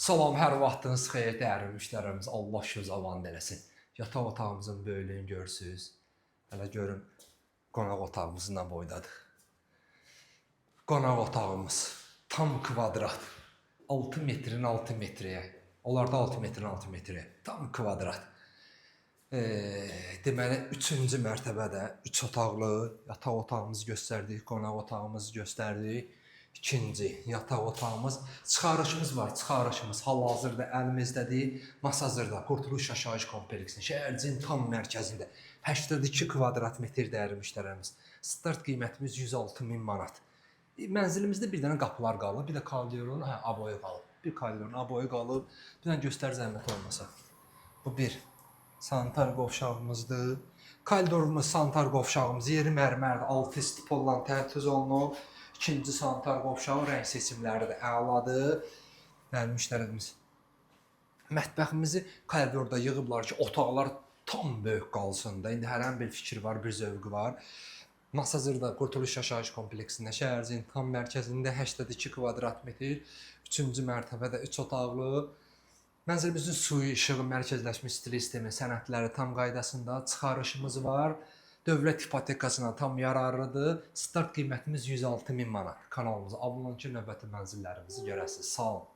Salam, hər vaxtınız xeyir dəyərli müştərimiz. Allah şüz avan eləsin. Yataq otağımızın böyüklüyünü görürsüz. Hələ görün qonaq otağımız nə boydadır. Qonaq otağımız tam kvadrat. 6 metrin 6 metrəyə. Onlarda 6 metrin 6 metrəyə. Tam kvadrat. Deməli 3-cü mərtəbədə 3 otaqlı yataq otağımızı göstərdik, qonaq otağımızı göstərdik. İkinci yataq otağımız, çıxarışımız var. Çıxarışımız hal-hazırda əlimizdədir. Masazırda Qurtuluş Yaşayış Kompleksinin şəhərciyinin tam mərkəzində 82 kvadrat metr dəyərli müştərimiz. Start qiymətimiz 106.000 manat. Mənzilimizdə bir dənə qapılar qalıb, bir də koridorun aboyu qalıb. Bir koridorun aboyu qalıb. Bir dənə göstər zəhmət olmasa. Bu bir sanitar qovşağımızdır. Koridorumuz, sanitar qovşağımız yeri mərmərdir. Altı stipollan təchiz olunub. İkinci sanitar qovşağı rəng seçimləri də əladır. Dəyərli müştərimiz. Mətbəximizi koridorda yığıblar ki, otaqlar tam böyük qalsın da. İndi hər bir fikir var, bir zövqü var. Masazırda Qurtuluş Yaşayış Kompleksində şəhərciyinin tam mərkəzində 82 kvadrat metr, 3-cü mərtəbədə 3 otaqlı. Mənzilimizin suyu, işığı, mərkəzləşmiş stil sistemi, sənədləri tam qaydasında, çıxarışımız var. Dövlət hipotekasına tam yararlıdır. Start qiymətimiz 106.000 manat. Kanalımıza abunə olun ki, növbəti mənzillərimizi görəsiniz. Sağ olun.